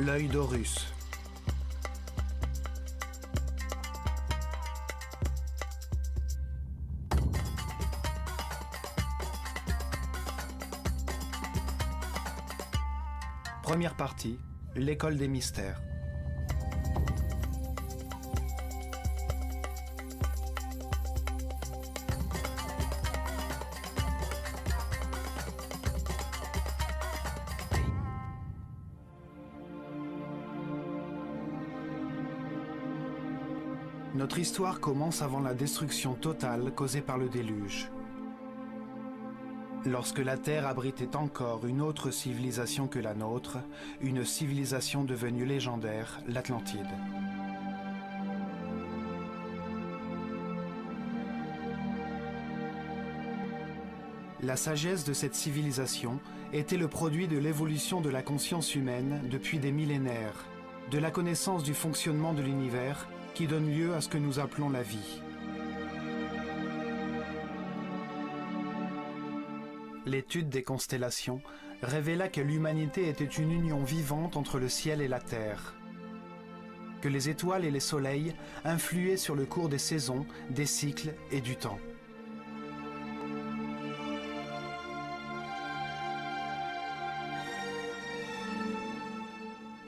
L'œil d'Horus. Première partie, l'école des mystères. Notre histoire commence avant la destruction totale causée par le déluge. Lorsque la Terre abritait encore une autre civilisation que la nôtre, une civilisation devenue légendaire, l'Atlantide. La sagesse de cette civilisation était le produit de l'évolution de la conscience humaine depuis des millénaires, de la connaissance du fonctionnement de l'univers qui donne lieu à ce que nous appelons la vie. L'étude des constellations révéla que l'humanité était une union vivante entre le ciel et la terre, que les étoiles et les soleils influaient sur le cours des saisons, des cycles et du temps.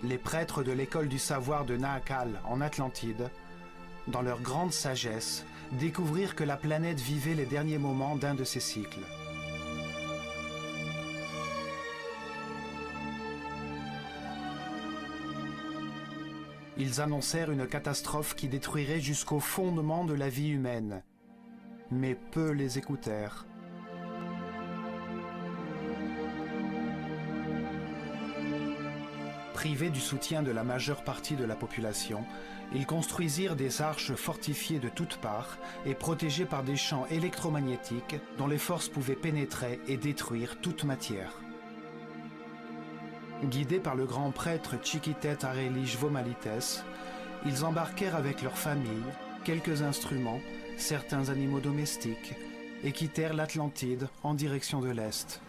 Les prêtres de l'école du savoir de Nahakal en Atlantide, dans leur grande sagesse, découvrirent que la planète vivait les derniers moments d'un de ses cycles. Ils annoncèrent une catastrophe qui détruirait jusqu'au fondement de la vie humaine. Mais peu les écoutèrent. Privés du soutien de la majeure partie de la population, ils construisirent des arches fortifiées de toutes parts et protégées par des champs électromagnétiques dont les forces pouvaient pénétrer et détruire toute matière. Guidés par le grand prêtre Chiquitet Arelish Vomalites, ils embarquèrent avec leurs familles, quelques instruments, certains animaux domestiques, et quittèrent l'Atlantide en direction de l'Est.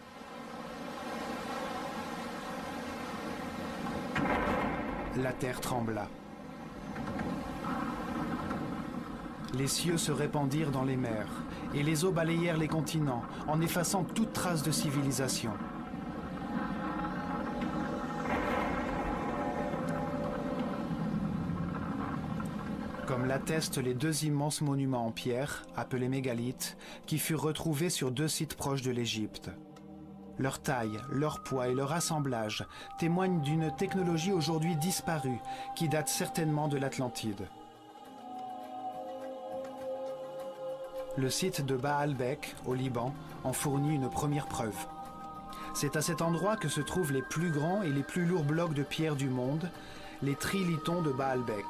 La terre trembla. Les cieux se répandirent dans les mers, et les eaux balayèrent les continents, en effaçant toute trace de civilisation. Comme l'attestent les deux immenses monuments en pierre, appelés mégalithes, qui furent retrouvés sur deux sites proches de l'Égypte. Leur taille, leur poids et leur assemblage témoignent d'une technologie aujourd'hui disparue, qui date certainement de l'Atlantide. Le site de Baalbek, au Liban, en fournit une première preuve. C'est à cet endroit que se trouvent les plus grands et les plus lourds blocs de pierre du monde, les trilithons de Baalbek.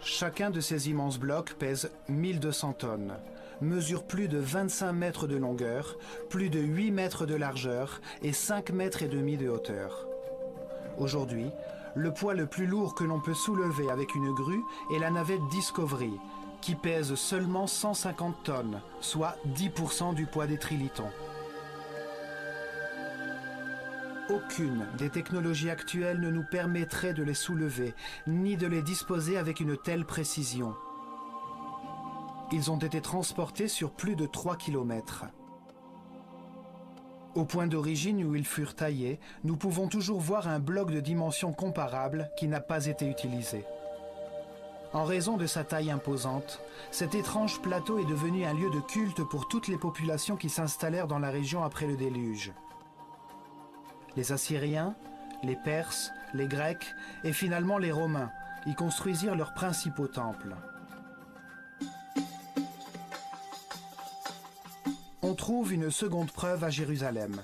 Chacun de ces immenses blocs pèse 1200 tonnes, mesure plus de 25 mètres de longueur, plus de 8 mètres de largeur et 5 mètres et demi de hauteur. Aujourd'hui, le poids le plus lourd que l'on peut soulever avec une grue est la navette Discovery, qui pèse seulement 150 tonnes, soit 10% du poids des trilithons. Aucune des technologies actuelles ne nous permettrait de les soulever, ni de les disposer avec une telle précision. Ils ont été transportés sur plus de 3 kilomètres. Au point d'origine où ils furent taillés, nous pouvons toujours voir un bloc de dimensions comparables qui n'a pas été utilisé. En raison de sa taille imposante, cet étrange plateau est devenu un lieu de culte pour toutes les populations qui s'installèrent dans la région après le déluge. Les Assyriens, les Perses, les Grecs et finalement les Romains y construisirent leurs principaux temples. On trouve une seconde preuve à Jérusalem.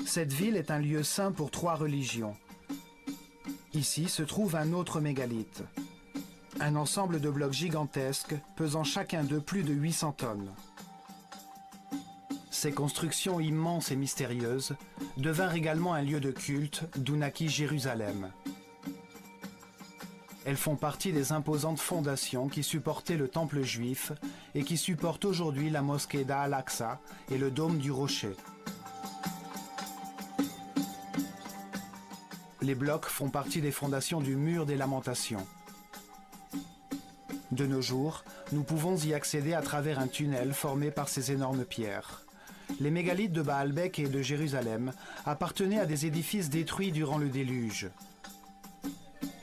Cette ville est un lieu saint pour 3 religions. Ici se trouve un autre mégalithe, un ensemble de blocs gigantesques pesant chacun d'eux plus de 800 tonnes. Ces constructions immenses et mystérieuses devinrent également un lieu de culte d'où naquit Jérusalem. Elles font partie des imposantes fondations qui supportaient le temple juif et qui supportent aujourd'hui la mosquée d'Al-Aqsa et le dôme du Rocher. Les blocs font partie des fondations du mur des lamentations. De nos jours, nous pouvons y accéder à travers un tunnel formé par ces énormes pierres. Les mégalithes de Baalbek et de Jérusalem appartenaient à des édifices détruits durant le déluge.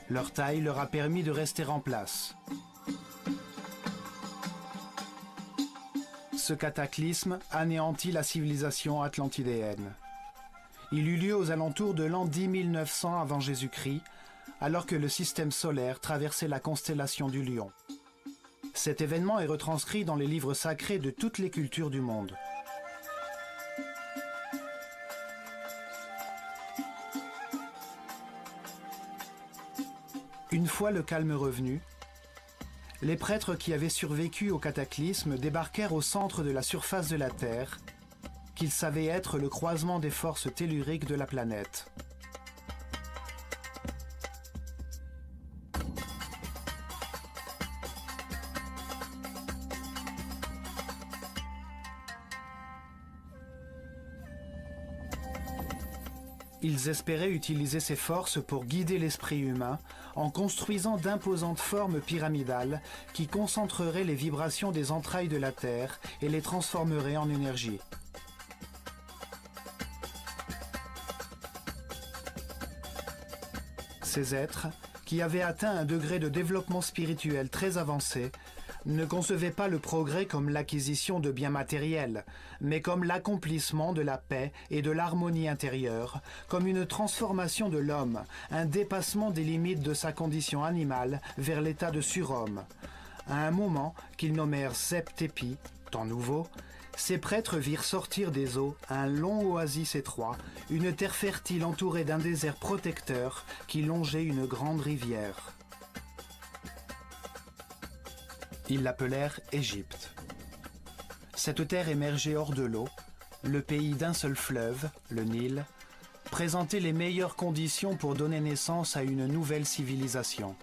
Leur taille leur a permis de rester en place. Ce cataclysme anéantit la civilisation atlantidéenne. Il eut lieu aux alentours de l'an 10 900 avant Jésus-Christ, alors que le système solaire traversait la constellation du Lion. Cet événement est retranscrit dans les livres sacrés de toutes les cultures du monde. Une fois le calme revenu, les prêtres qui avaient survécu au cataclysme débarquèrent au centre de la surface de la Terre, qu'ils savaient être le croisement des forces telluriques de la planète. Ils espéraient utiliser ces forces pour guider l'esprit humain en construisant d'imposantes formes pyramidales qui concentreraient les vibrations des entrailles de la Terre et les transformeraient en énergie. Ces êtres, qui avaient atteint un degré de développement spirituel très avancé, ne concevaient pas le progrès comme l'acquisition de biens matériels, mais comme l'accomplissement de la paix et de l'harmonie intérieure, comme une transformation de l'homme, un dépassement des limites de sa condition animale vers l'état de surhomme. À un moment qu'ils nommèrent Septépi, temps nouveau, ces prêtres virent sortir des eaux un long oasis étroit, une terre fertile entourée d'un désert protecteur qui longeait une grande rivière. Ils l'appelèrent Égypte. Cette terre émergeait hors de l'eau, le pays d'un seul fleuve, le Nil, présentait les meilleures conditions pour donner naissance à une nouvelle civilisation.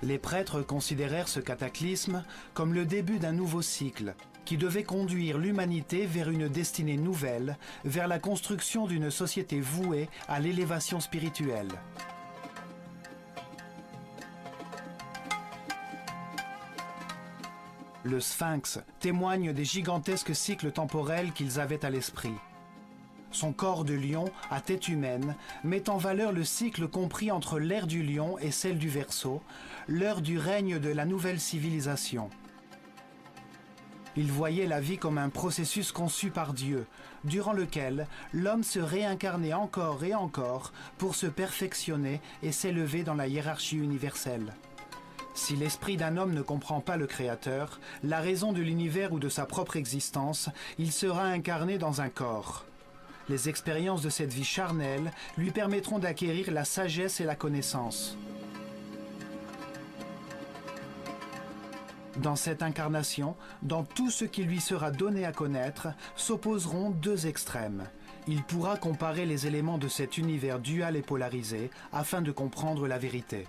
Les prêtres considérèrent ce cataclysme comme le début d'un nouveau cycle qui devait conduire l'humanité vers une destinée nouvelle, vers la construction d'une société vouée à l'élévation spirituelle. Le Sphinx témoigne des gigantesques cycles temporels qu'ils avaient à l'esprit. Son corps de lion à tête humaine met en valeur le cycle compris entre l'ère du lion et celle du Verseau, l'heure du règne de la nouvelle civilisation. Il voyait la vie comme un processus conçu par Dieu, durant lequel l'homme se réincarnait encore et encore pour se perfectionner et s'élever dans la hiérarchie universelle. Si l'esprit d'un homme ne comprend pas le Créateur, la raison de l'univers ou de sa propre existence, il sera incarné dans un corps. Les expériences de cette vie charnelle lui permettront d'acquérir la sagesse et la connaissance. Dans cette incarnation, dans tout ce qui lui sera donné à connaître, s'opposeront deux extrêmes. Il pourra comparer les éléments de cet univers dual et polarisé afin de comprendre la vérité.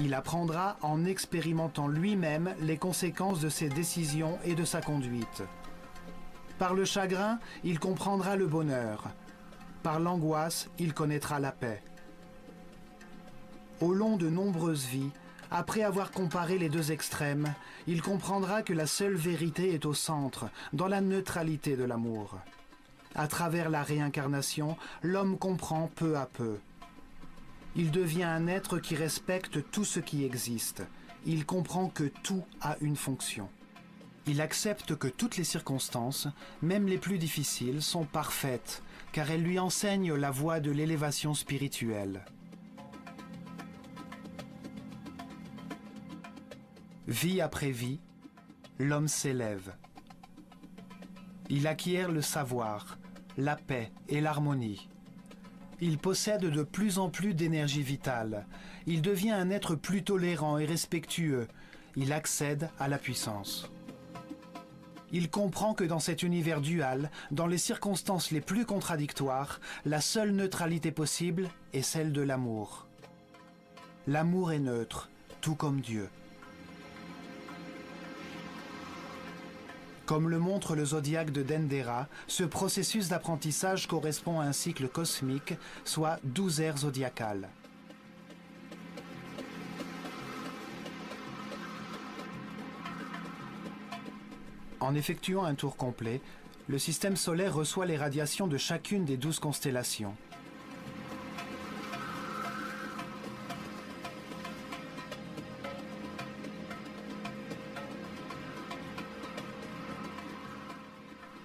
Il apprendra en expérimentant lui-même les conséquences de ses décisions et de sa conduite. Par le chagrin, il comprendra le bonheur. Par l'angoisse, il connaîtra la paix. Au long de nombreuses vies, après avoir comparé les deux extrêmes, il comprendra que la seule vérité est au centre, dans la neutralité de l'amour. À travers la réincarnation, l'homme comprend peu à peu. Il devient un être qui respecte tout ce qui existe. Il comprend que tout a une fonction. Il accepte que toutes les circonstances, même les plus difficiles, sont parfaites, car elles lui enseignent la voie de l'élévation spirituelle. Vie après vie, l'homme s'élève. Il acquiert le savoir, la paix et l'harmonie. Il possède de plus en plus d'énergie vitale. Il devient un être plus tolérant et respectueux. Il accède à la puissance. Il comprend que dans cet univers dual, dans les circonstances les plus contradictoires, la seule neutralité possible est celle de l'amour. L'amour est neutre, tout comme Dieu. Comme le montre le zodiaque de Dendera, ce processus d'apprentissage correspond à un cycle cosmique, soit 12 ères zodiacales. En effectuant un tour complet, le système solaire reçoit les radiations de chacune des 12 constellations.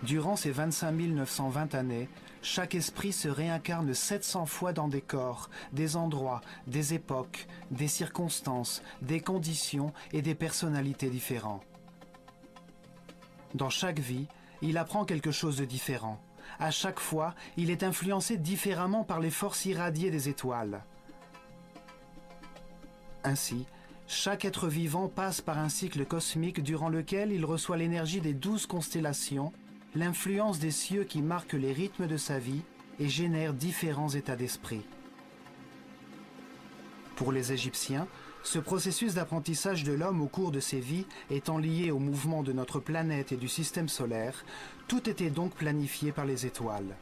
Durant ces 25 920 années, chaque esprit se réincarne 700 fois dans des corps, des endroits, des époques, des circonstances, des conditions et des personnalités différents. Dans chaque vie, il apprend quelque chose de différent. À chaque fois, il est influencé différemment par les forces irradiées des étoiles. Ainsi, chaque être vivant passe par un cycle cosmique durant lequel il reçoit l'énergie des 12 constellations, l'influence des cieux qui marquent les rythmes de sa vie et génèrent différents états d'esprit. Pour les Égyptiens, ce processus d'apprentissage de l'homme au cours de ses vies étant lié au mouvement de notre planète et du système solaire, tout était donc planifié par les étoiles.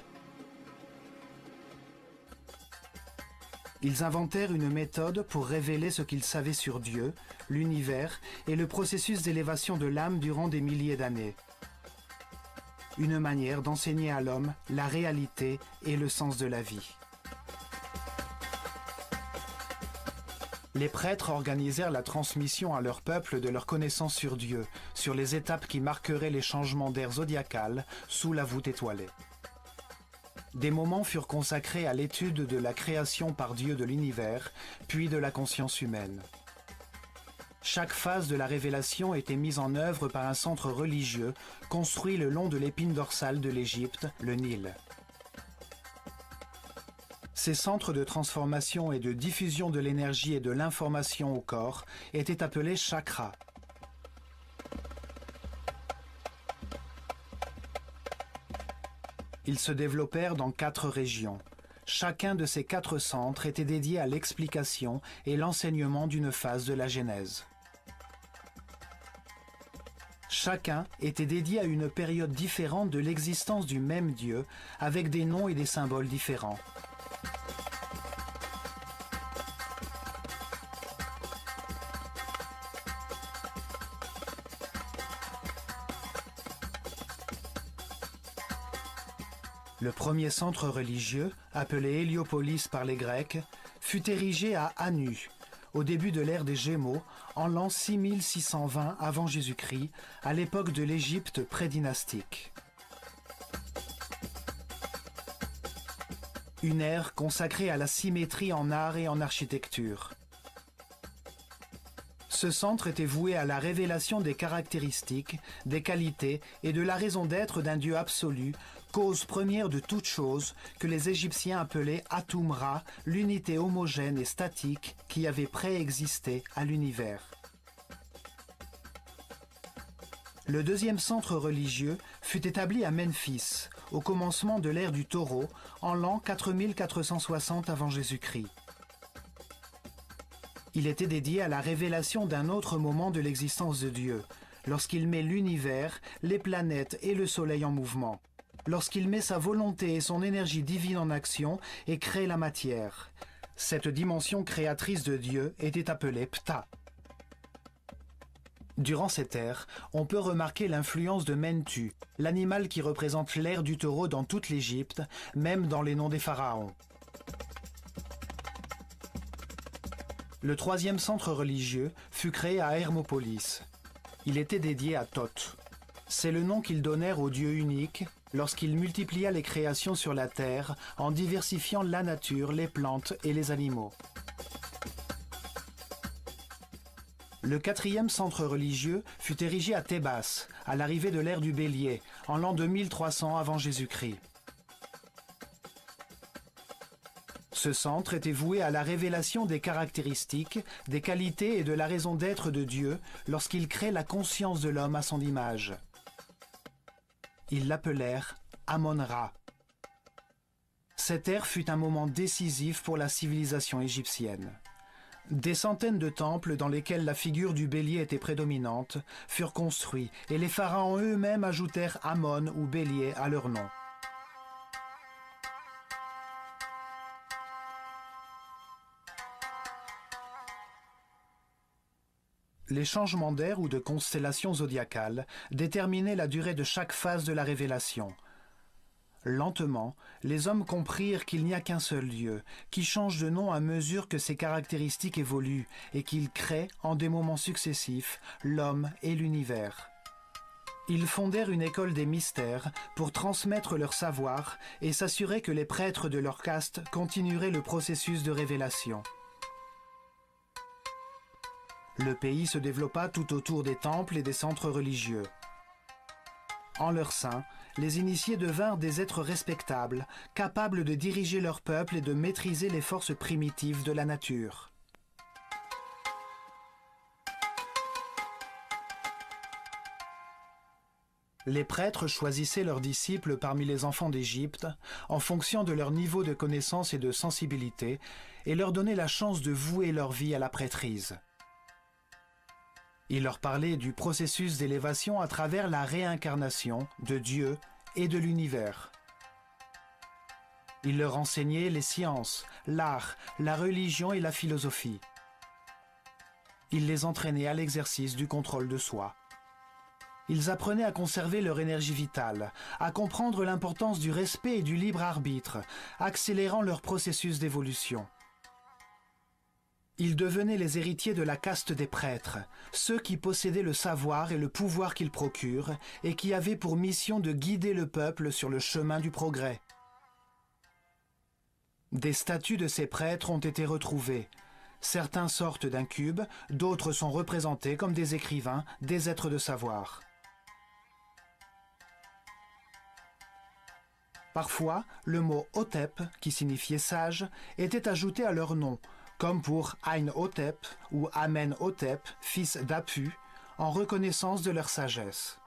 Ils inventèrent une méthode pour révéler ce qu'ils savaient sur Dieu, l'univers et le processus d'élévation de l'âme durant des milliers d'années. Une manière d'enseigner à l'homme la réalité et le sens de la vie. Les prêtres organisèrent la transmission à leur peuple de leur connaissance sur Dieu, sur les étapes qui marqueraient les changements d'ère zodiacale sous la voûte étoilée. Des moments furent consacrés à l'étude de la création par Dieu de l'univers, puis de la conscience humaine. Chaque phase de la révélation était mise en œuvre par un centre religieux construit le long de l'épine dorsale de l'Égypte, le Nil. Ces centres de transformation et de diffusion de l'énergie et de l'information au corps étaient appelés chakras. Ils se développèrent dans 4 régions. Chacun de ces 4 centres était dédié à l'explication et l'enseignement d'une phase de la Genèse. Chacun était dédié à une période différente de l'existence du même Dieu, avec des noms et des symboles différents. Le premier centre religieux, appelé Héliopolis par les Grecs, fut érigé à Anu, au début de l'ère des Gémeaux, en l'an 6620 avant Jésus-Christ, à l'époque de l'Égypte prédynastique. Une ère consacrée à la symétrie en art et en architecture. Ce centre était voué à la révélation des caractéristiques, des qualités et de la raison d'être d'un Dieu absolu, cause première de toute chose, que les Égyptiens appelaient Atum-Ra, l'unité homogène et statique qui avait préexisté à l'univers. Le deuxième centre religieux fut établi à Memphis, au commencement de l'ère du Taureau, en l'an 4460 avant Jésus-Christ. Il était dédié à la révélation d'un autre moment de l'existence de Dieu, lorsqu'il met l'univers, les planètes et le soleil en mouvement, lorsqu'il met sa volonté et son énergie divine en action et crée la matière. Cette dimension créatrice de Dieu était appelée Ptah. Durant cette ère, on peut remarquer l'influence de Mentu, l'animal qui représente l'ère du taureau dans toute l'Égypte, même dans les noms des pharaons. Le troisième centre religieux fut créé à Hermopolis. Il était dédié à Thoth. C'est le nom qu'ils donnèrent au Dieu unique lorsqu'il multiplia les créations sur la terre en diversifiant la nature, les plantes et les animaux. Le quatrième centre religieux fut érigé à Thébas, à l'arrivée de l'ère du Bélier, en l'an 2300 avant Jésus-Christ. Ce centre était voué à la révélation des caractéristiques, des qualités et de la raison d'être de Dieu lorsqu'il crée la conscience de l'homme à son image. Ils l'appelèrent Amon-Ra. Cette ère fut un moment décisif pour la civilisation égyptienne. Des centaines de temples dans lesquels la figure du bélier était prédominante furent construits et les pharaons eux-mêmes ajoutèrent Amon ou bélier à leur nom. Les changements d'ère ou de constellation zodiacale déterminaient la durée de chaque phase de la révélation. Lentement, les hommes comprirent qu'il n'y a qu'un seul Dieu, qui change de nom à mesure que ses caractéristiques évoluent et qu'il crée, en des moments successifs, l'homme et l'univers. Ils fondèrent une école des mystères pour transmettre leur savoir et s'assurer que les prêtres de leur caste continueraient le processus de révélation. Le pays se développa tout autour des temples et des centres religieux. En leur sein, les initiés devinrent des êtres respectables, capables de diriger leur peuple et de maîtriser les forces primitives de la nature. Les prêtres choisissaient leurs disciples parmi les enfants d'Égypte en fonction de leur niveau de connaissance et de sensibilité et leur donnaient la chance de vouer leur vie à la prêtrise. Il leur parlait du processus d'élévation à travers la réincarnation de Dieu et de l'univers. Il leur enseignait les sciences, l'art, la religion et la philosophie. Il les entraînait à l'exercice du contrôle de soi. Ils apprenaient à conserver leur énergie vitale, à comprendre l'importance du respect et du libre arbitre, accélérant leur processus d'évolution. Ils devenaient les héritiers de la caste des prêtres, ceux qui possédaient le savoir et le pouvoir qu'ils procurent et qui avaient pour mission de guider le peuple sur le chemin du progrès. Des statues de ces prêtres ont été retrouvées. Certains sortent d'un cube, d'autres sont représentés comme des écrivains, des êtres de savoir. Parfois, le mot Hotep, qui signifiait sage, était ajouté à leur nom, comme pour Ain-Hotep ou Amen-Hotep, fils d'Apu, en reconnaissance de leur sagesse.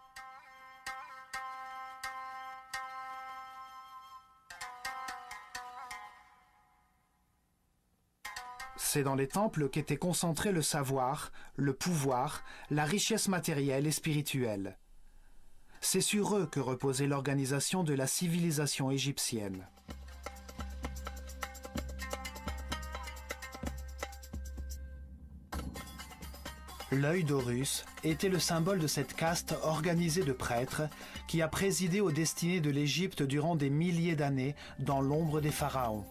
C'est dans les temples qu'était concentré le savoir, le pouvoir, la richesse matérielle et spirituelle. C'est sur eux que reposait l'organisation de la civilisation égyptienne. L'œil d'Horus était le symbole de cette caste organisée de prêtres qui a présidé aux destinées de l'Égypte durant des milliers d'années dans l'ombre des pharaons.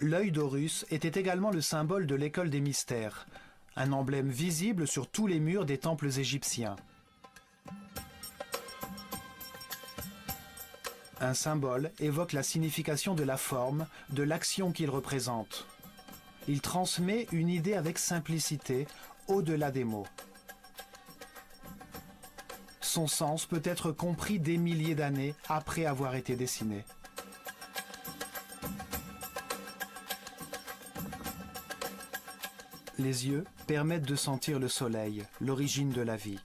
L'œil d'Horus était également le symbole de l'école des mystères, un emblème visible sur tous les murs des temples égyptiens. Un symbole évoque la signification de la forme, de l'action qu'il représente. Il transmet une idée avec simplicité, au-delà des mots. Son sens peut être compris des milliers d'années après avoir été dessiné. Les yeux permettent de sentir le soleil, l'origine de la vie.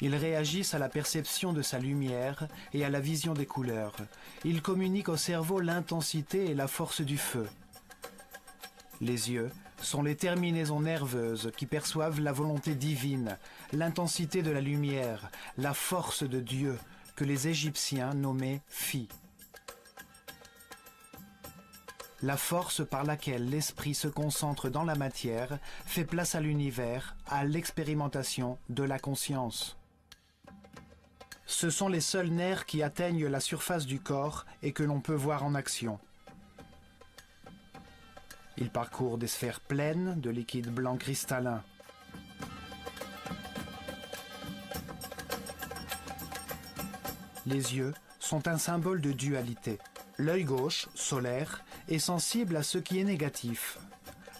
Ils réagissent à la perception de sa lumière et à la vision des couleurs. Ils communiquent au cerveau l'intensité et la force du feu. Les yeux sont les terminaisons nerveuses qui perçoivent la volonté divine, l'intensité de la lumière, la force de Dieu que les Égyptiens nommaient Phi. La force par laquelle l'esprit se concentre dans la matière fait place à l'univers, à l'expérimentation de la conscience. Ce sont les seuls nerfs qui atteignent la surface du corps et que l'on peut voir en action. Ils parcourent des sphères pleines de liquide blanc cristallin. Les yeux sont un symbole de dualité. L'œil gauche, solaire, est sensible à ce qui est négatif.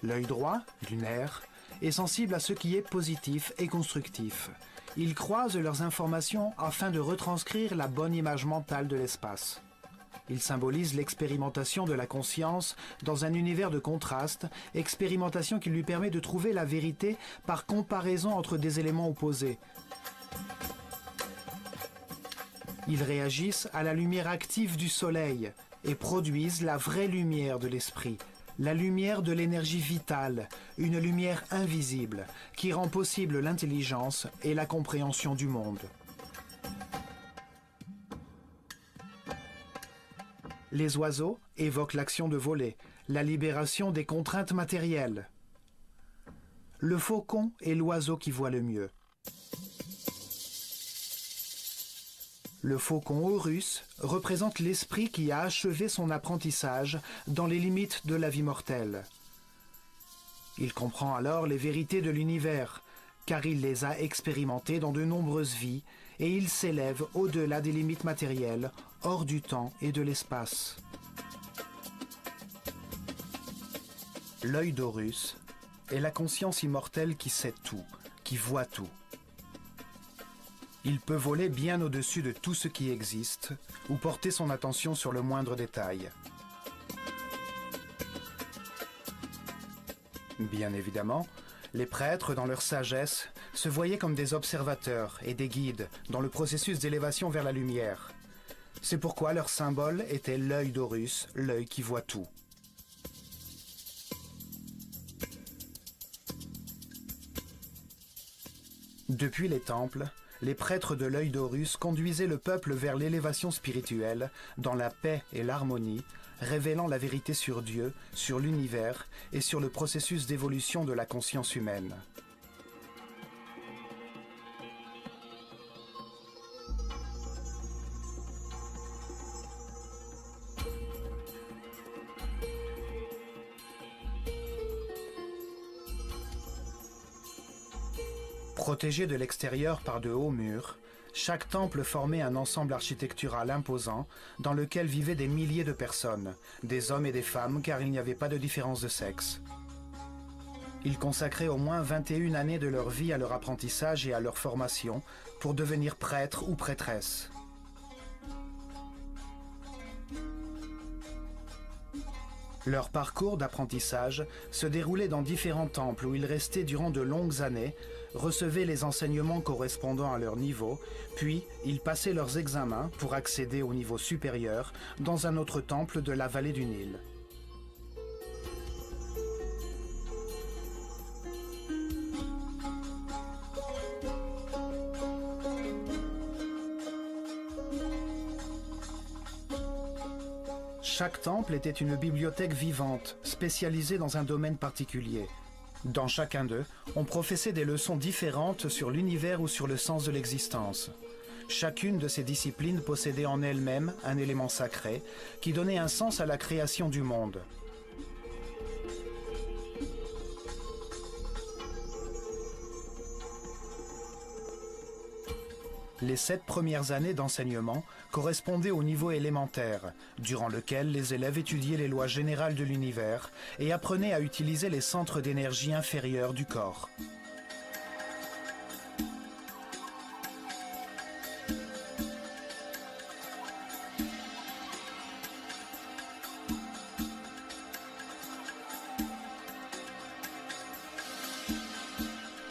L'œil droit, lunaire, est sensible à ce qui est positif et constructif. Ils croisent leurs informations afin de retranscrire la bonne image mentale de l'espace. Ils symbolisent l'expérimentation de la conscience dans un univers de contraste, expérimentation qui lui permet de trouver la vérité par comparaison entre des éléments opposés. Ils réagissent à la lumière active du soleil et produisent la vraie lumière de l'esprit, la lumière de l'énergie vitale, une lumière invisible qui rend possible l'intelligence et la compréhension du monde. Les oiseaux évoquent l'action de voler, la libération des contraintes matérielles. Le faucon est l'oiseau qui voit le mieux. Le faucon Horus représente l'esprit qui a achevé son apprentissage dans les limites de la vie mortelle. Il comprend alors les vérités de l'univers, car il les a expérimentées dans de nombreuses vies, et il s'élève au-delà des limites matérielles, hors du temps et de l'espace. L'œil d'Horus est la conscience immortelle qui sait tout, qui voit tout. Il peut voler bien au-dessus de tout ce qui existe ou porter son attention sur le moindre détail. Bien évidemment, les prêtres, dans leur sagesse, se voyaient comme des observateurs et des guides dans le processus d'élévation vers la lumière. C'est pourquoi leur symbole était l'œil d'Horus, l'œil qui voit tout. Depuis les temples, les prêtres de l'œil d'Horus conduisaient le peuple vers l'élévation spirituelle, dans la paix et l'harmonie, révélant la vérité sur Dieu, sur l'univers et sur le processus d'évolution de la conscience humaine. Protégé de l'extérieur par de hauts murs, chaque temple formait un ensemble architectural imposant dans lequel vivaient des milliers de personnes, des hommes et des femmes car il n'y avait pas de différence de sexe. Ils consacraient au moins 21 années de leur vie à leur apprentissage et à leur formation pour devenir prêtres ou prêtresses. Leur parcours d'apprentissage se déroulait dans différents temples où ils restaient durant de longues années, recevaient les enseignements correspondant à leur niveau, puis ils passaient leurs examens pour accéder au niveau supérieur dans un autre temple de la vallée du Nil. Chaque temple était une bibliothèque vivante, spécialisée dans un domaine particulier. Dans chacun d'eux, on professait des leçons différentes sur l'univers ou sur le sens de l'existence. Chacune de ces disciplines possédait en elle-même un élément sacré qui donnait un sens à la création du monde. Les 7 premières années d'enseignement correspondaient au niveau élémentaire, durant lequel les élèves étudiaient les lois générales de l'univers et apprenaient à utiliser les centres d'énergie inférieurs du corps.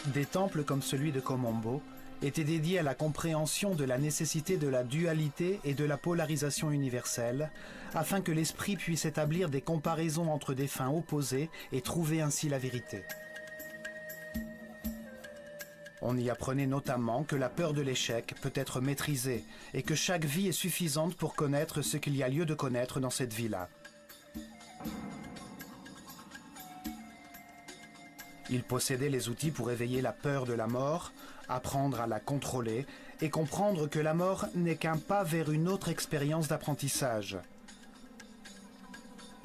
Des temples comme celui de Komombo était dédié à la compréhension de la nécessité de la dualité et de la polarisation universelle, afin que l'esprit puisse établir des comparaisons entre des fins opposées et trouver ainsi la vérité. On y apprenait notamment que la peur de l'échec peut être maîtrisée et que chaque vie est suffisante pour connaître ce qu'il y a lieu de connaître dans cette vie-là. Il possédait les outils pour éveiller la peur de la mort, apprendre à la contrôler et comprendre que la mort n'est qu'un pas vers une autre expérience d'apprentissage.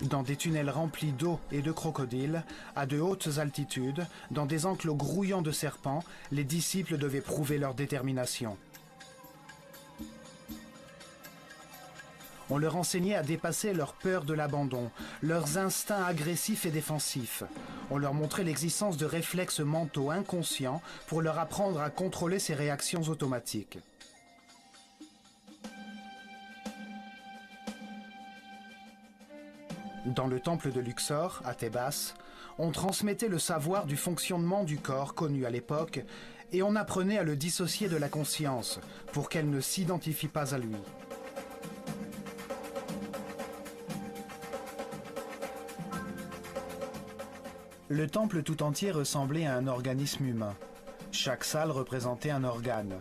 Dans des tunnels remplis d'eau et de crocodiles, à de hautes altitudes, dans des enclos grouillants de serpents, les disciples devaient prouver leur détermination. On leur enseignait à dépasser leur peur de l'abandon, leurs instincts agressifs et défensifs. On leur montrait l'existence de réflexes mentaux inconscients pour leur apprendre à contrôler ces réactions automatiques. Dans le temple de Luxor, à Thébas, on transmettait le savoir du fonctionnement du corps connu à l'époque et on apprenait à le dissocier de la conscience pour qu'elle ne s'identifie pas à lui. Le temple tout entier ressemblait à un organisme humain. Chaque salle représentait un organe.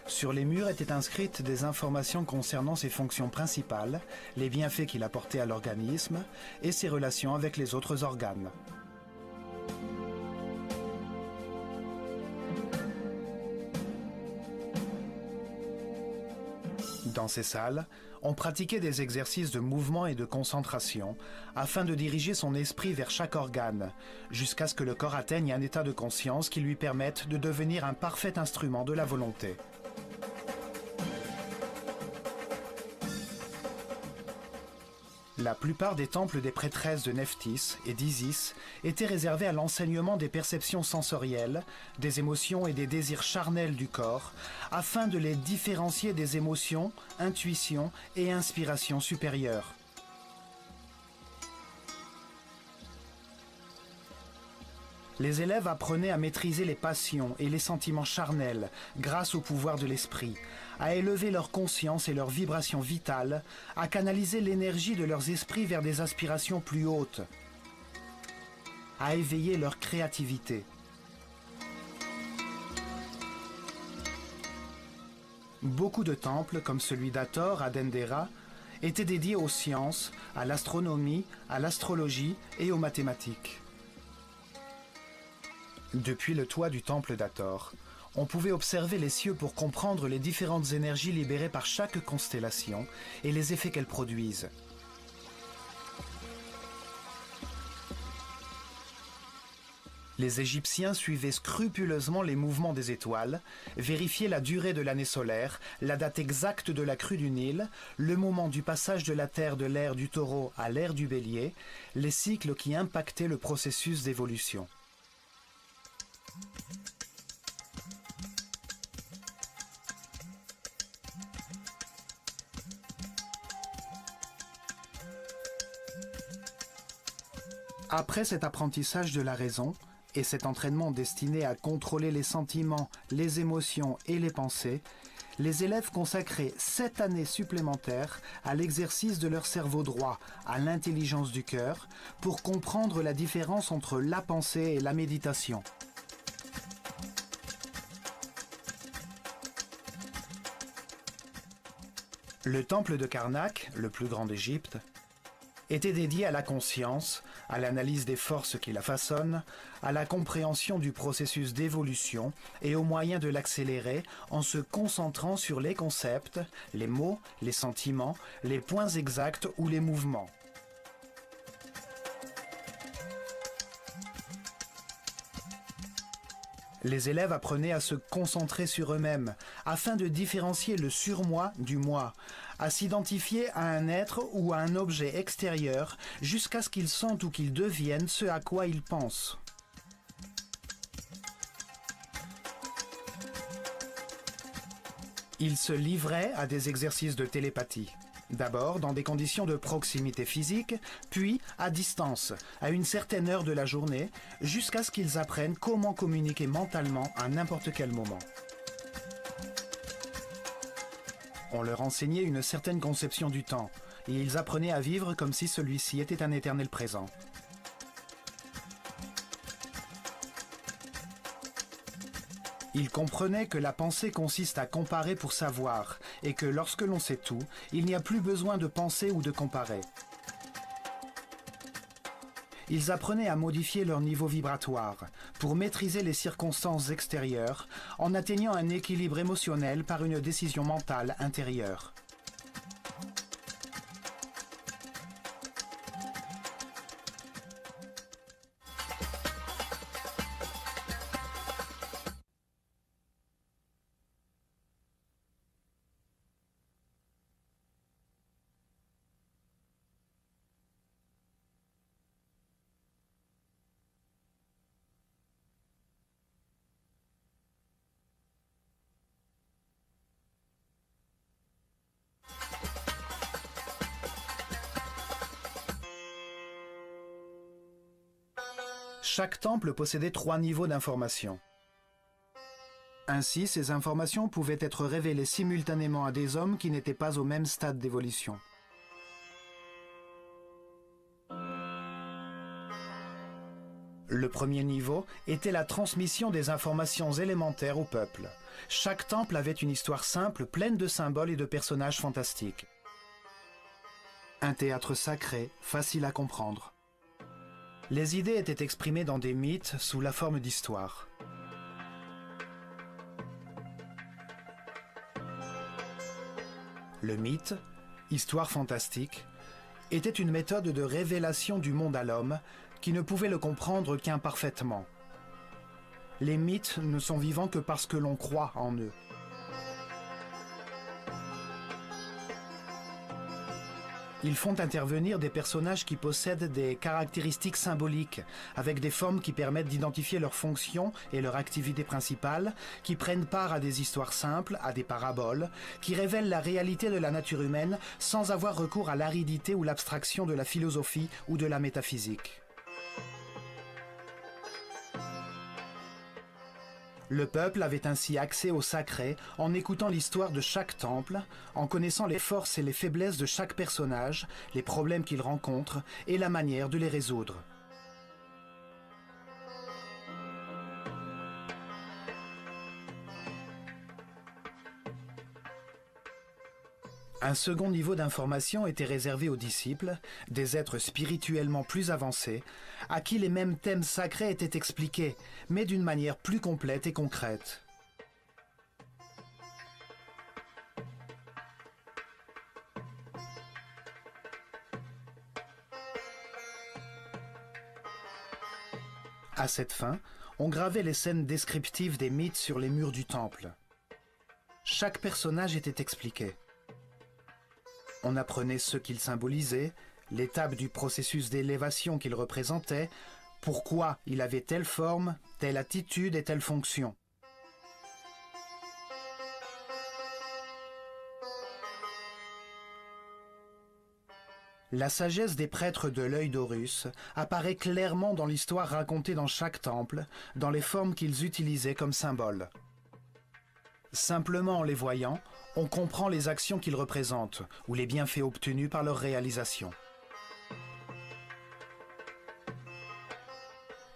Sur les murs étaient inscrites des informations concernant ses fonctions principales, les bienfaits qu'il apportait à l'organisme et ses relations avec les autres organes. Dans ces salles, on pratiquait des exercices de mouvement et de concentration afin de diriger son esprit vers chaque organe, jusqu'à ce que le corps atteigne un état de conscience qui lui permette de devenir un parfait instrument de la volonté. La plupart des temples des prêtresses de Nephthys et d'Isis étaient réservés à l'enseignement des perceptions sensorielles, des émotions et des désirs charnels du corps, afin de les différencier des émotions, intuitions et inspirations supérieures. Les élèves apprenaient à maîtriser les passions et les sentiments charnels grâce au pouvoir de l'esprit, à élever leur conscience et leurs vibrations vitales, à canaliser l'énergie de leurs esprits vers des aspirations plus hautes, à éveiller leur créativité. Beaucoup de temples, comme celui d'Hathor à Dendera, étaient dédiés aux sciences, à l'astronomie, à l'astrologie et aux mathématiques. Depuis le toit du temple d'Hathor, on pouvait observer les cieux pour comprendre les différentes énergies libérées par chaque constellation et les effets qu'elles produisent. Les Égyptiens suivaient scrupuleusement les mouvements des étoiles, vérifiaient la durée de l'année solaire, la date exacte de la crue du Nil, le moment du passage de la Terre de l'ère du Taureau à l'ère du Bélier, les cycles qui impactaient le processus d'évolution. Après cet apprentissage de la raison et cet entraînement destiné à contrôler les sentiments, les émotions et les pensées, les élèves consacraient 7 années supplémentaires à l'exercice de leur cerveau droit, à l'intelligence du cœur, pour comprendre la différence entre la pensée et la méditation. Le temple de Karnak, le plus grand d'Égypte, était dédié à la conscience, à l'analyse des forces qui la façonnent, à la compréhension du processus d'évolution et aux moyens de l'accélérer en se concentrant sur les concepts, les mots, les sentiments, les points exacts ou les mouvements. Les élèves apprenaient à se concentrer sur eux-mêmes, afin de différencier le surmoi du moi, à s'identifier à un être ou à un objet extérieur jusqu'à ce qu'ils sentent ou qu'ils deviennent ce à quoi ils pensent. Ils se livraient à des exercices de télépathie. D'abord dans des conditions de proximité physique, puis à distance, à une certaine heure de la journée, jusqu'à ce qu'ils apprennent comment communiquer mentalement à n'importe quel moment. On leur enseignait une certaine conception du temps, et ils apprenaient à vivre comme si celui-ci était un éternel présent. Ils comprenaient que la pensée consiste à comparer pour savoir, et que lorsque l'on sait tout, il n'y a plus besoin de penser ou de comparer. Ils apprenaient à modifier leur niveau vibratoire pour maîtriser les circonstances extérieures en atteignant un équilibre émotionnel par une décision mentale intérieure. Chaque temple possédait 3 niveaux d'information. Ainsi, ces informations pouvaient être révélées simultanément à des hommes qui n'étaient pas au même stade d'évolution. Le premier niveau était la transmission des informations élémentaires au peuple. Chaque temple avait une histoire simple, pleine de symboles et de personnages fantastiques. Un théâtre sacré, facile à comprendre. Les idées étaient exprimées dans des mythes sous la forme d'histoires. Le mythe, histoire fantastique, était une méthode de révélation du monde à l'homme qui ne pouvait le comprendre qu'imparfaitement. Les mythes ne sont vivants que parce que l'on croit en eux. Ils font intervenir des personnages qui possèdent des caractéristiques symboliques, avec des formes qui permettent d'identifier leurs fonctions et leur activité principale, qui prennent part à des histoires simples, à des paraboles, qui révèlent la réalité de la nature humaine sans avoir recours à l'aridité ou l'abstraction de la philosophie ou de la métaphysique. Le peuple avait ainsi accès au sacré en écoutant l'histoire de chaque temple, en connaissant les forces et les faiblesses de chaque personnage, les problèmes qu'il rencontre et la manière de les résoudre. Un second niveau d'information était réservé aux disciples, des êtres spirituellement plus avancés, à qui les mêmes thèmes sacrés étaient expliqués, mais d'une manière plus complète et concrète. À cette fin, on gravait les scènes descriptives des mythes sur les murs du temple. Chaque personnage était expliqué. On apprenait ce qu'il symbolisait, l'étape du processus d'élévation qu'il représentait, pourquoi il avait telle forme, telle attitude et telle fonction. La sagesse des prêtres de l'œil d'Horus apparaît clairement dans l'histoire racontée dans chaque temple, dans les formes qu'ils utilisaient comme symboles. Simplement en les voyant, on comprend les actions qu'ils représentent ou les bienfaits obtenus par leur réalisation.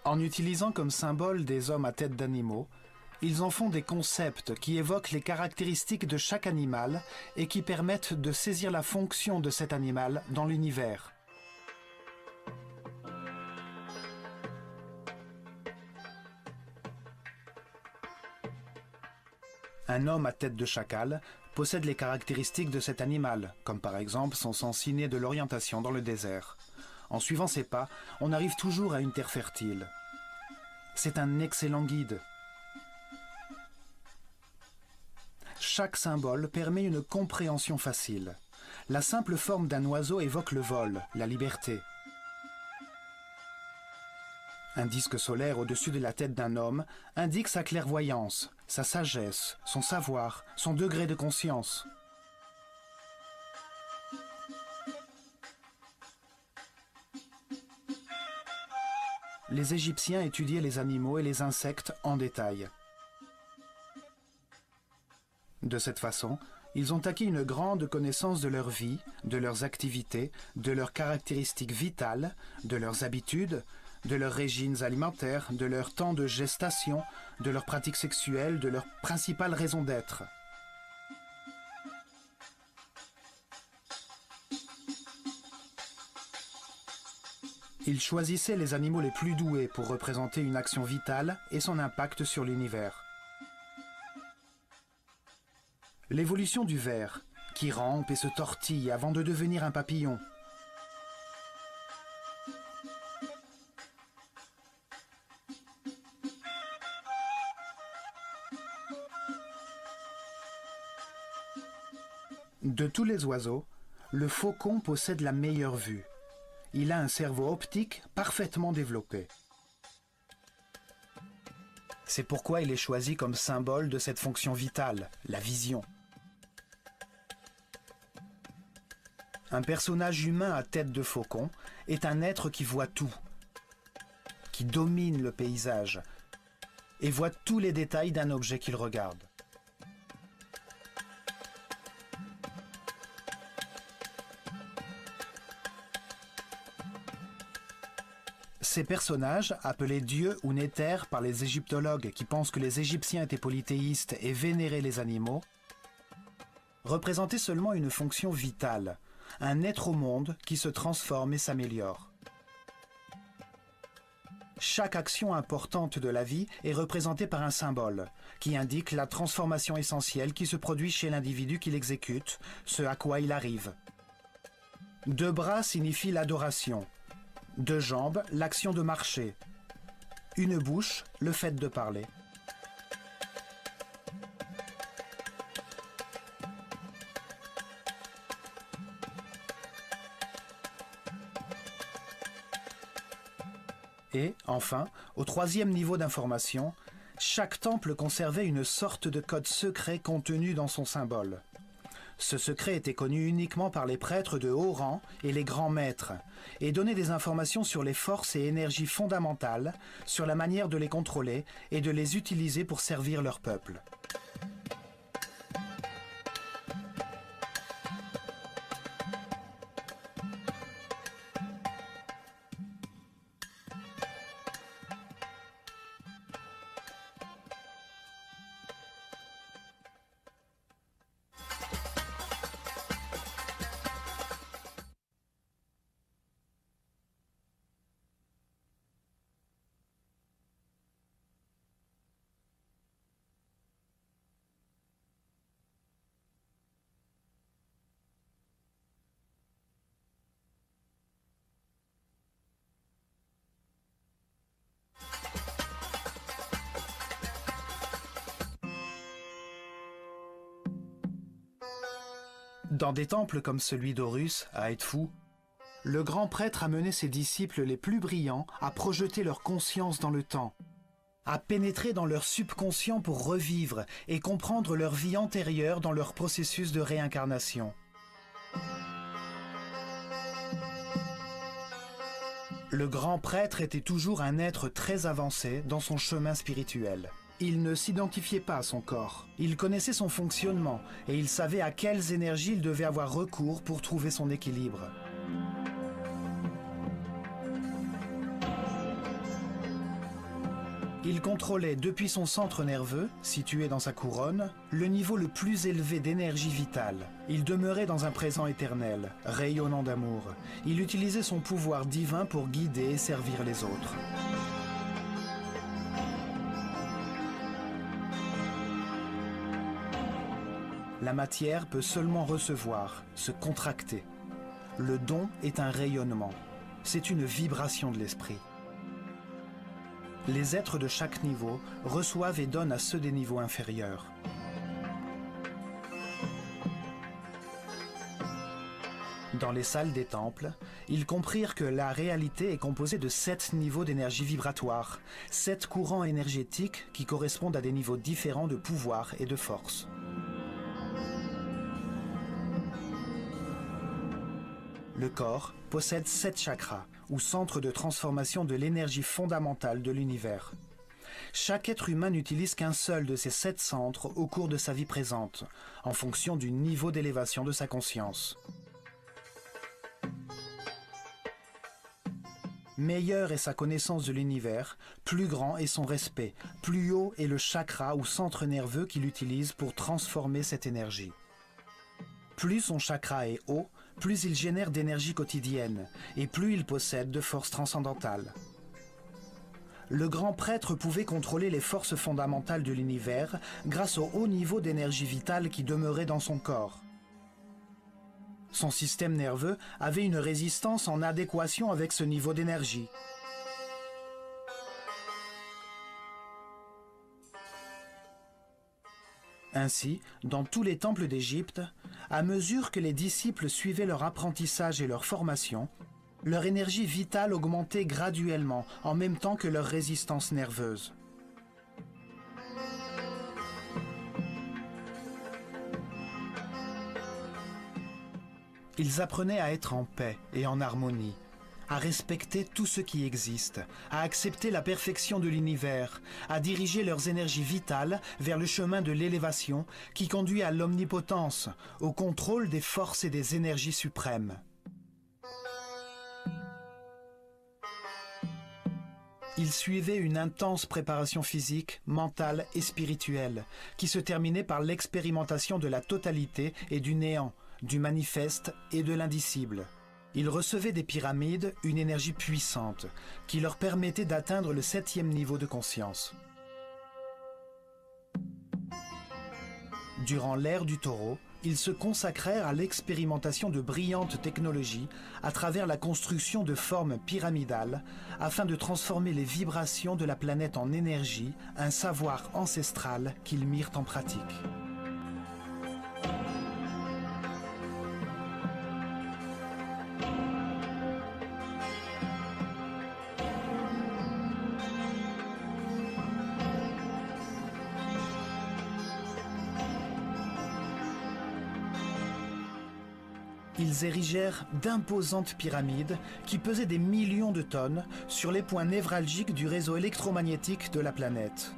En utilisant comme symbole des hommes à tête d'animaux, ils en font des concepts qui évoquent les caractéristiques de chaque animal et qui permettent de saisir la fonction de cet animal dans l'univers. Un homme à tête de chacal possède les caractéristiques de cet animal, comme par exemple son sens inné de l'orientation dans le désert. En suivant ses pas, on arrive toujours à une terre fertile. C'est un excellent guide. Chaque symbole permet une compréhension facile. La simple forme d'un oiseau évoque le vol, la liberté. Un disque solaire au-dessus de la tête d'un homme indique sa clairvoyance, sa sagesse, son savoir, son degré de conscience. Les Égyptiens étudiaient les animaux et les insectes en détail. De cette façon, ils ont acquis une grande connaissance de leur vie, de leurs activités, de leurs caractéristiques vitales, de leurs habitudes, de leurs régimes alimentaires, de leur temps de gestation, de leurs pratiques sexuelles, de leurs principales raisons d'être. Ils choisissaient les animaux les plus doués pour représenter une action vitale et son impact sur l'univers. L'évolution du ver, qui rampe et se tortille avant de devenir un papillon. De tous les oiseaux, le faucon possède la meilleure vue. Il a un cerveau optique parfaitement développé. C'est pourquoi il est choisi comme symbole de cette fonction vitale, la vision. Un personnage humain à tête de faucon est un être qui voit tout, qui domine le paysage et voit tous les détails d'un objet qu'il regarde. Ces personnages, appelés dieux ou néthers par les égyptologues qui pensent que les Égyptiens étaient polythéistes et vénéraient les animaux, représentaient seulement une fonction vitale, un être au monde qui se transforme et s'améliore. Chaque action importante de la vie est représentée par un symbole, qui indique la transformation essentielle qui se produit chez l'individu qui l'exécute, ce à quoi il arrive. 2 bras signifient l'adoration. 2 jambes, l'action de marcher. 1 bouche, le fait de parler. Et, enfin, au 3e niveau d'information, chaque temple conservait une sorte de code secret contenu dans son symbole. Ce secret était connu uniquement par les prêtres de haut rang et les grands maîtres, et donnait des informations sur les forces et énergies fondamentales, sur la manière de les contrôler et de les utiliser pour servir leur peuple. Dans des temples comme celui d'Horus, à Edfou, le grand prêtre a mené ses disciples les plus brillants à projeter leur conscience dans le temps, à pénétrer dans leur subconscient pour revivre et comprendre leur vie antérieure dans leur processus de réincarnation. Le grand prêtre était toujours un être très avancé dans son chemin spirituel. Il ne s'identifiait pas à son corps. Il connaissait son fonctionnement et il savait à quelles énergies il devait avoir recours pour trouver son équilibre. Il contrôlait depuis son centre nerveux, situé dans sa couronne, le niveau le plus élevé d'énergie vitale. Il demeurait dans un présent éternel, rayonnant d'amour. Il utilisait son pouvoir divin pour guider et servir les autres. La matière peut seulement recevoir, se contracter. Le don est un rayonnement. C'est une vibration de l'esprit. Les êtres de chaque niveau reçoivent et donnent à ceux des niveaux inférieurs. Dans les salles des temples, ils comprirent que la réalité est composée de 7 niveaux d'énergie vibratoire, 7 courants énergétiques qui correspondent à des niveaux différents de pouvoir et de force. Le corps possède 7 chakras, ou centres de transformation de l'énergie fondamentale de l'univers. Chaque être humain n'utilise qu'un seul de ces 7 centres au cours de sa vie présente, en fonction du niveau d'élévation de sa conscience. Meilleure est sa connaissance de l'univers, plus grand est son respect, plus haut est le chakra ou centre nerveux qu'il utilise pour transformer cette énergie. Plus son chakra est haut, plus il génère d'énergie quotidienne, et plus il possède de forces transcendantales. Le grand prêtre pouvait contrôler les forces fondamentales de l'univers grâce au haut niveau d'énergie vitale qui demeurait dans son corps. Son système nerveux avait une résistance en adéquation avec ce niveau d'énergie. Ainsi, dans tous les temples d'Égypte, à mesure que les disciples suivaient leur apprentissage et leur formation, leur énergie vitale augmentait graduellement en même temps que leur résistance nerveuse. Ils apprenaient à être en paix et en harmonie, à respecter tout ce qui existe, à accepter la perfection de l'univers, à diriger leurs énergies vitales vers le chemin de l'élévation qui conduit à l'omnipotence, au contrôle des forces et des énergies suprêmes. Ils suivaient une intense préparation physique, mentale et spirituelle, qui se terminait par l'expérimentation de la totalité et du néant, du manifeste et de l'indicible. Ils recevaient des pyramides une énergie puissante qui leur permettait d'atteindre le 7e niveau de conscience. Durant l'ère du taureau, ils se consacrèrent à l'expérimentation de brillantes technologies à travers la construction de formes pyramidales afin de transformer les vibrations de la planète en énergie, un savoir ancestral qu'ils mirent en pratique. Ils érigèrent d'imposantes pyramides qui pesaient des millions de tonnes sur les points névralgiques du réseau électromagnétique de la planète.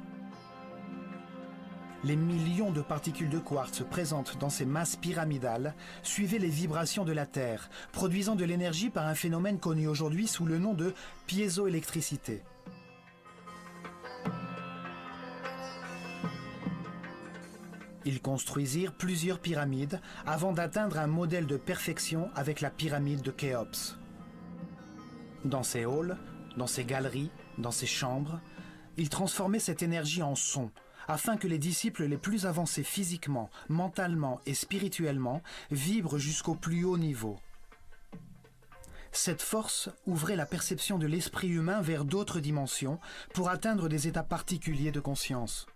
Les millions de particules de quartz présentes dans ces masses pyramidales suivaient les vibrations de la Terre, produisant de l'énergie par un phénomène connu aujourd'hui sous le nom de piézoélectricité. Ils construisirent plusieurs pyramides avant d'atteindre un modèle de perfection avec la pyramide de Khéops. Dans ces halls, dans ces galeries, dans ces chambres, ils transformaient cette énergie en son, afin que les disciples les plus avancés physiquement, mentalement et spirituellement vibrent jusqu'au plus haut niveau. Cette force ouvrait la perception de l'esprit humain vers d'autres dimensions pour atteindre des états particuliers de conscience.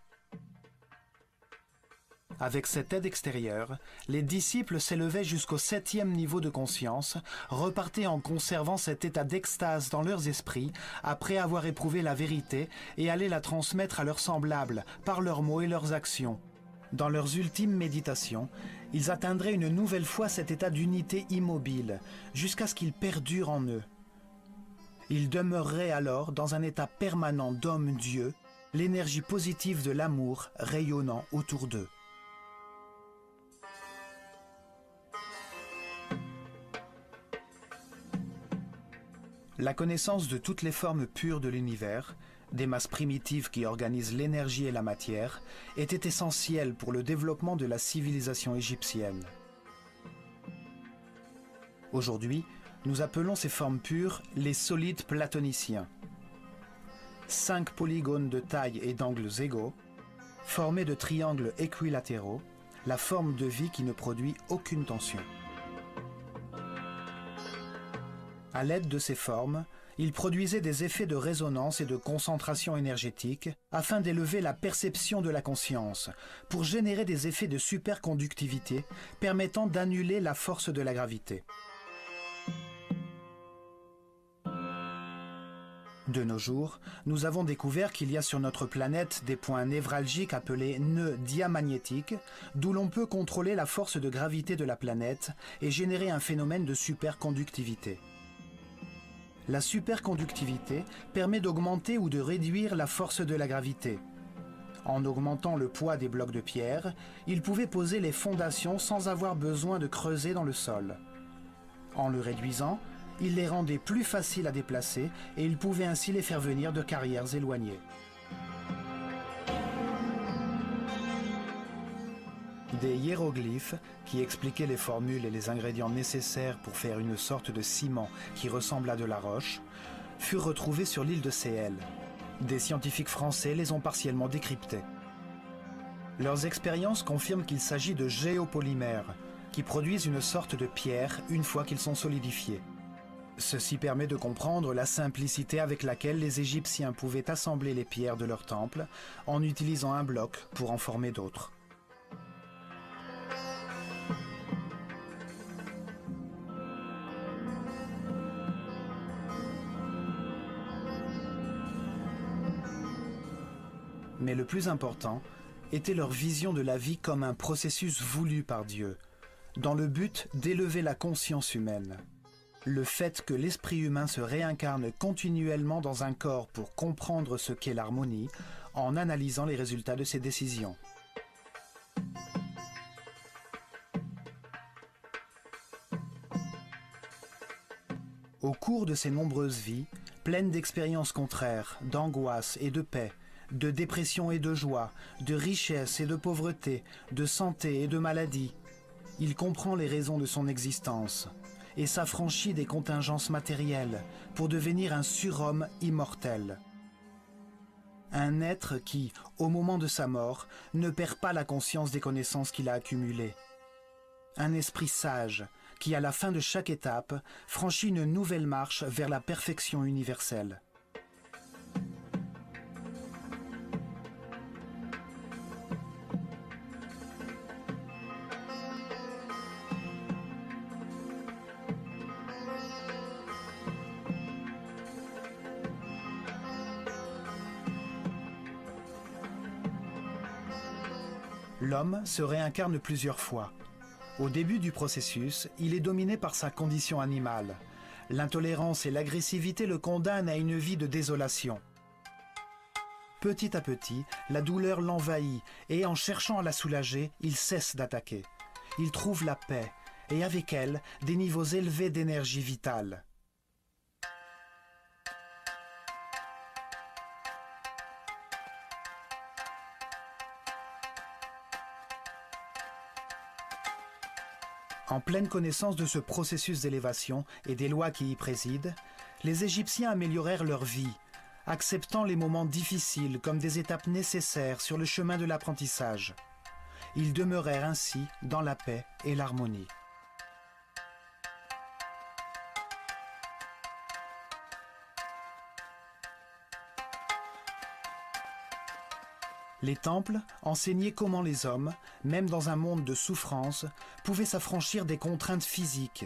Avec cette aide extérieure, les disciples s'élevaient jusqu'au 7e niveau de conscience, repartaient en conservant cet état d'extase dans leurs esprits après avoir éprouvé la vérité et allaient la transmettre à leurs semblables par leurs mots et leurs actions. Dans leurs ultimes méditations, ils atteindraient une nouvelle fois cet état d'unité immobile, jusqu'à ce qu'il perdure en eux. Ils demeureraient alors dans un état permanent d'homme-dieu, l'énergie positive de l'amour rayonnant autour d'eux. La connaissance de toutes les formes pures de l'univers, des masses primitives qui organisent l'énergie et la matière, était essentielle pour le développement de la civilisation égyptienne. Aujourd'hui, nous appelons ces formes pures les solides platoniciens. 5 polygones de taille et d'angles égaux, formés de triangles équilatéraux, la forme de vie qui ne produit aucune tension. À l'aide de ces formes, ils produisaient des effets de résonance et de concentration énergétique afin d'élever la perception de la conscience, pour générer des effets de superconductivité permettant d'annuler la force de la gravité. De nos jours, nous avons découvert qu'il y a sur notre planète des points névralgiques appelés nœuds diamagnétiques, d'où l'on peut contrôler la force de gravité de la planète et générer un phénomène de superconductivité. La superconductivité permet d'augmenter ou de réduire la force de la gravité. En augmentant le poids des blocs de pierre, ils pouvaient poser les fondations sans avoir besoin de creuser dans le sol. En le réduisant, ils les rendaient plus faciles à déplacer et ils pouvaient ainsi les faire venir de carrières éloignées. Des hiéroglyphes, qui expliquaient les formules et les ingrédients nécessaires pour faire une sorte de ciment qui ressemble à de la roche, furent retrouvés sur l'île de Séhel. Des scientifiques français les ont partiellement décryptés. Leurs expériences confirment qu'il s'agit de géopolymères, qui produisent une sorte de pierre une fois qu'ils sont solidifiés. Ceci permet de comprendre la simplicité avec laquelle les Égyptiens pouvaient assembler les pierres de leur temple en utilisant un bloc pour en former d'autres. Mais le plus important était leur vision de la vie comme un processus voulu par Dieu, dans le but d'élever la conscience humaine. Le fait que l'esprit humain se réincarne continuellement dans un corps pour comprendre ce qu'est l'harmonie, en analysant les résultats de ses décisions. Au cours de ses nombreuses vies, pleines d'expériences contraires, d'angoisse et de paix, de dépression et de joie, de richesse et de pauvreté, de santé et de maladie, il comprend les raisons de son existence et s'affranchit des contingences matérielles pour devenir un surhomme immortel. Un être qui, au moment de sa mort, ne perd pas la conscience des connaissances qu'il a accumulées. Un esprit sage qui, à la fin de chaque étape, franchit une nouvelle marche vers la perfection universelle. L'homme se réincarne plusieurs fois. Au début du processus, il est dominé par sa condition animale. L'intolérance et l'agressivité le condamnent à une vie de désolation. Petit à petit, la douleur l'envahit et en cherchant à la soulager, il cesse d'attaquer. Il trouve la paix et avec elle, des niveaux élevés d'énergie vitale. En pleine connaissance de ce processus d'élévation et des lois qui y président, les Égyptiens améliorèrent leur vie, acceptant les moments difficiles comme des étapes nécessaires sur le chemin de l'apprentissage. Ils demeurèrent ainsi dans la paix et l'harmonie. Les temples enseignaient comment les hommes, même dans un monde de souffrance, pouvaient s'affranchir des contraintes physiques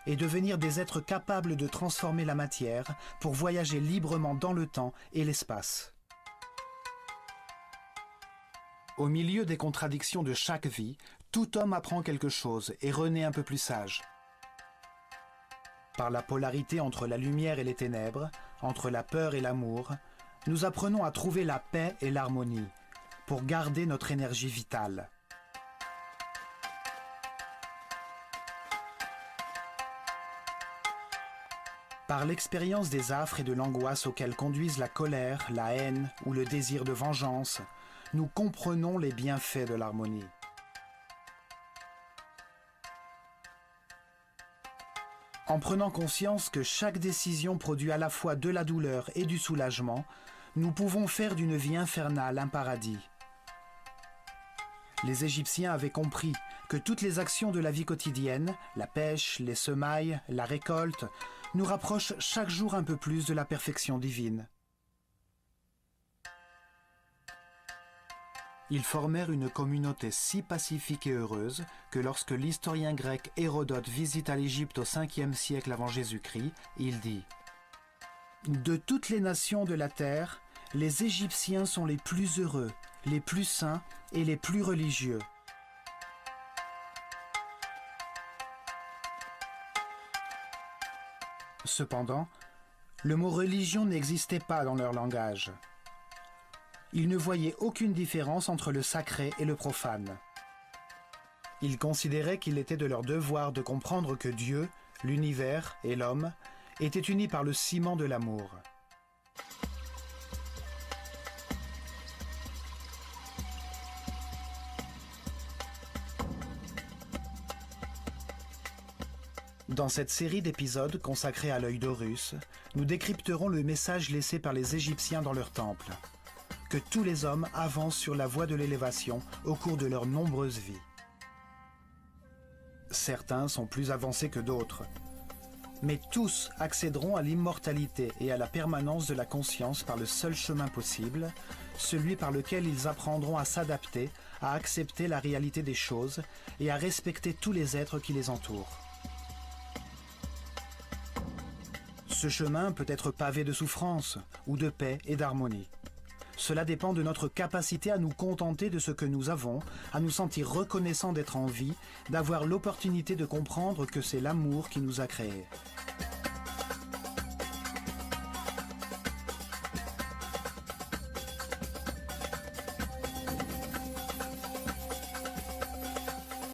et devenir des êtres capables de transformer la matière pour voyager librement dans le temps et l'espace. Au milieu des contradictions de chaque vie, tout homme apprend quelque chose et renaît un peu plus sage. Par la polarité entre la lumière et les ténèbres, entre la peur et l'amour, nous apprenons à trouver la paix et l'harmonie, pour garder notre énergie vitale. Par l'expérience des affres et de l'angoisse auxquelles conduisent la colère, la haine ou le désir de vengeance, nous comprenons les bienfaits de l'harmonie. En prenant conscience que chaque décision produit à la fois de la douleur et du soulagement, nous pouvons faire d'une vie infernale un paradis. Les Égyptiens avaient compris que toutes les actions de la vie quotidienne, la pêche, les semailles, la récolte, nous rapprochent chaque jour un peu plus de la perfection divine. Ils formèrent une communauté si pacifique et heureuse que lorsque l'historien grec Hérodote visita l'Égypte au 5e siècle avant Jésus-Christ, il dit « De toutes les nations de la terre, les Égyptiens sont les plus heureux, les plus saints et les plus religieux. » Cependant, le mot religion n'existait pas dans leur langage. Ils ne voyaient aucune différence entre le sacré et le profane. Ils considéraient qu'il était de leur devoir de comprendre que Dieu, l'univers et l'homme étaient unis par le ciment de l'amour. Dans cette série d'épisodes consacrés à l'œil d'Horus, nous décrypterons le message laissé par les Égyptiens dans leur temple, que tous les hommes avancent sur la voie de l'élévation au cours de leurs nombreuses vies. Certains sont plus avancés que d'autres, mais tous accéderont à l'immortalité et à la permanence de la conscience par le seul chemin possible, celui par lequel ils apprendront à s'adapter, à accepter la réalité des choses et à respecter tous les êtres qui les entourent. Ce chemin peut être pavé de souffrance ou de paix et d'harmonie. Cela dépend de notre capacité à nous contenter de ce que nous avons, à nous sentir reconnaissants d'être en vie, d'avoir l'opportunité de comprendre que c'est l'amour qui nous a créés.